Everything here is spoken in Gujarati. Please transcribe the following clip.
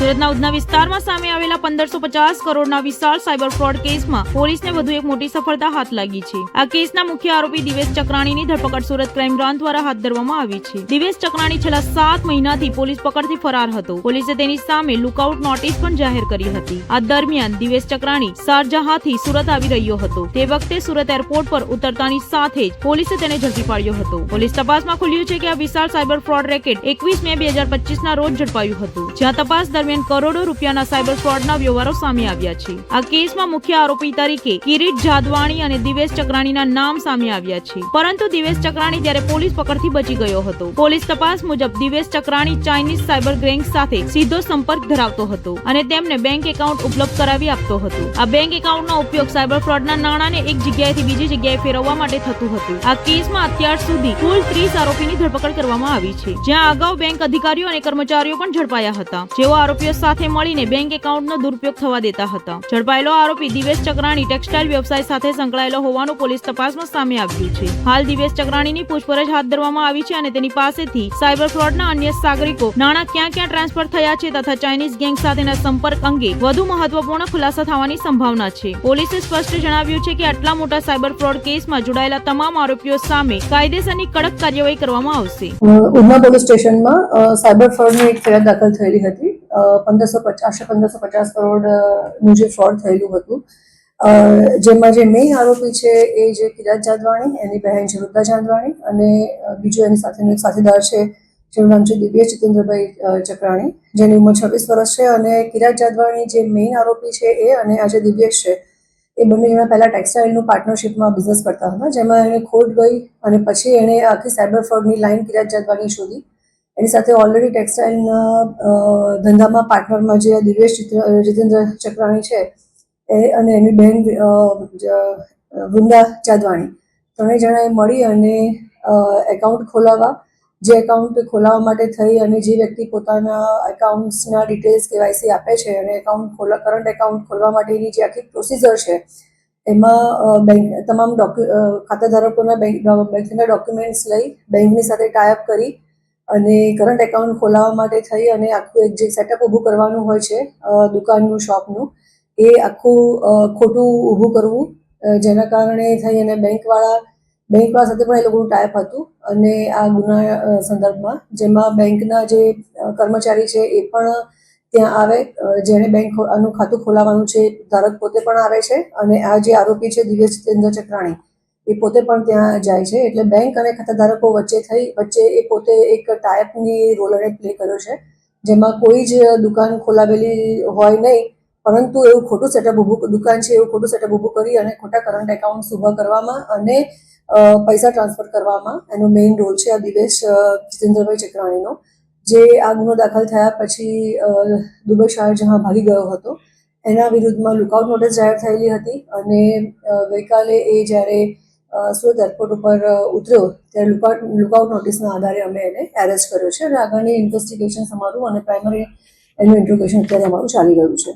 સુરતના ઉધના વિસ્તારમાં સામે આવેલા 1550 કરોડના વિશાળ સાયબર ફ્રોડ કેસમાં પોલીસને વધુ એક મોટી સફળતા હાથ લાગી છે। આ કેસના મુખ્ય આરોપી દિવેશ ચક્રાણીની ધરપકડ સુરત ક્રાઇમ બ્રાન્ચ દ્વારા હાથ ધરવામાં આવી છે। દિવેશ ચક્રાણી છેલ્લા 7 મહિનાથી પોલીસ પકડથી ફરાર હતો। પોલીસે તેની સામે લુકઆઉટ નોટિસ પણ જાહેર કરી હતી। આ દરમિયાન દિવેશ ચક્રાણી શારજાહથી સુરત આવી રહ્યો હતો। તે વખતે સુરત એરપોર્ટ પર ઉતરતાની સાથે જ પોલીસે તેને ઝડપી પાડ્યો હતો। પોલીસ તપાસમાં ખુલ્યું છે કે આ વિશાળ સાયબર ફ્રોડ રેકેટ 21 મે 2025 ના રોજ ઝડપાયું હતું, જ્યાં તપાસ દરમિયાન કરોડો રૂપિયાના સાયબર ફ્રોડના વ્યવહારો સામે આવ્યા છે। આ કેસમાં મુખ્ય આરોપી તરીકે કિરીટ જાદવાણી અને દિવેશ ચક્રાણીના નામ સામે આવ્યા છે, પરંતુ દિવેશ ચક્રાણી ત્યારે પોલીસ પકડથી બચી ગયો હતો। પોલીસ તપાસ મુજબ દિવેશ ચક્રાણી ચાઇનીઝ સાયબર ગેંગ સાથે સીધો સંપર્ક ધરાવતો હતો અને તેમને બેંક એકાઉન્ટ ઉપલબ્ધ કરાવી આપતો હતો। આ બેંક એકાઉન્ટનો ઉપયોગ સાયબર ફ્રોડના નાણાંને એક જગ્યાએથી બીજી જગ્યાએ ફેરવવા માટે થતું હતું। આ કેસમાં અત્યાર સુધી કુલ 30 આરોપીની ધરપકડ કરવામાં આવી છે, જ્યાં અગાઉ બેંક અધિકારીઓ અને કર્મચારીઓ પણ ઝડપાયા હતા, જેઓ આરોપીઓ સાથે મળીને બેંક એકાઉન્ટનો દુરુપયોગ થવા દેતા હતા। ઝડપાયેલો આરોપી દિવેશ ચક્રાણી ટેક્સટાઇલ વ્યવસાય સાથે સંકળાયેલો હોવાનું પોલીસ તપાસમાં સામે આવ્યું છે। હાલ દિવેશ ચક્રાણીની પૂછપરછ હાથ ધરવામાં આવી છે અને તેની પાસેથી સાયબર ફ્રોડના અન્ય સાગરિકો નાણાં ક્યાં ક્યાં ટ્રાન્સફર થયા છે તથા ચાઇનીઝ ગેંગ સાથેના સંપર્ક અંગે વધુ મહત્વપૂર્ણ ખુલાસા થવાની સંભાવના છે। પોલીસે સ્પષ્ટ જણાવ્યું છે કે આટલા મોટા સાયબર ફ્રોડ કેસમાં જોડાયેલા તમામ આરોપીઓ સામે કાયદેસરની કડક કાર્યવાહી કરવામાં આવશે। ઉધના પોલીસ સ્ટેશનમાં સાયબર ફ્રોડની એક ફરિયાદ દાખલ થયેલી હતી। 1550 કરોડનું જે ફ્રોડ થયેલું હતું, જેમાં જે મેઇન આરોપી છે એ જે કિરાત જાદવાણી, એની બહેન છે વૃદ્ધા જાદવાણી અને બીજો એની સાથેનો એક સાથીદાર છે જેનું નામ છે દિવ્યેશ જીતેન્દ્રભાઈ ચક્રાણી, જેની ઉંમર 26 વર્ષ છે। અને કિરાત જાદવાણી જે મેઇન આરોપી છે એ અને આ જે દિવ્યેશ છે એ બંને જણા પહેલા ટેક્સટાઇલનું પાર્ટનરશિપમાં બિઝનેસ કરતા હતા, જેમાં એને ખોટ ગઈ અને પછી એણે આખી સાયબર ફ્રોડની લાઈન કિરાત જાદવાણી શોધી। એની સાથે ઓલરેડી ટેક્સટાઇલના ધંધામાં પાર્ટનરમાં જે દિવ્યેશ જીતેન્દ્ર ચક્રાણી છે એ અને એની બહેન વૃંદા જાદવાણી, ત્રણેય જણાએ મળી અને એકાઉન્ટ ખોલાવવા, જે એકાઉન્ટ ખોલાવવા માટે થઈ અને જે વ્યક્તિ પોતાના એકાઉન્ટ્સના ડિટેલ્સ કેવાયસી આપે છે અને કરંટ એકાઉન્ટ ખોલવા માટેની જે આખી પ્રોસિજર છે એમાં બેંક તમામ ખાતાધારકોના બેંકના ડોક્યુમેન્ટ્સ લઈ બેંકની સાથે ટાઈઅપ કરી અને કરંટ એકાઉન્ટ ખોલાવવા માટે થઈ અને આખું એક જે સેટઅપ ઊભું કરવાનું હોય છે દુકાનનું, શોપનું, એ આખું ખોટું ઊભું કરવું, જેના કારણે થઈ અને બેંકવાળા સાથે પણ એ લોકોનું ટાઈપ હતું। અને આ ગુના સંદર્ભમાં જેમાં બેંકના જે કર્મચારી છે એ પણ ત્યાં આવે, જેણે આનું ખાતું ખોલાવવાનું છે ધારક પોતે પણ આવે છે અને આ જે આરોપી છે દિવ્યેશ જીતેન્દ્ર ચક્રાણી એ પોતે પણ ત્યાં જાય છે। એટલે બેંક અને ખાતાધારકો વચ્ચે એ પોતે એક ટાઈપની રોલ એને પ્લે કર્યો છે, જેમાં કોઈ જ દુકાન ખોલાવેલી હોય નહીં, પરંતુ એવું ખોટું સેટઅપ દુકાન છે એવું ખોટું સેટઅપ ઊભું કરી અને ખોટા કરંટ એકાઉન્ટ્સ ઊભા કરવામાં અને પૈસા ટ્રાન્સફર કરવામાં એનો મેઇન રોલ છે આ દિવ્યેશ જીતેન્દ્રભાઈ ચક્રાણીનો, જે આ ગુનો દાખલ થયા પછી દુબઈ શારજહાં ભાગી ગયો હતો। એના વિરુદ્ધમાં લુકઆઉટ નોટિસ જાહેર થયેલી હતી અને ગઈકાલે એ જ્યારે સુરત એરપોર્ટ ઉપર ઉતર્યો ત્યારે લુકઆઉટ નોટિસના આધારે અમે એને એરેસ્ટ કર્યો છે અને આગળની ઇન્વેસ્ટિગેશન અમારું અને પ્રાઇમરી એનું ઇન્ટ્રોગેશન અત્યારે અમારું ચાલી રહ્યું છે।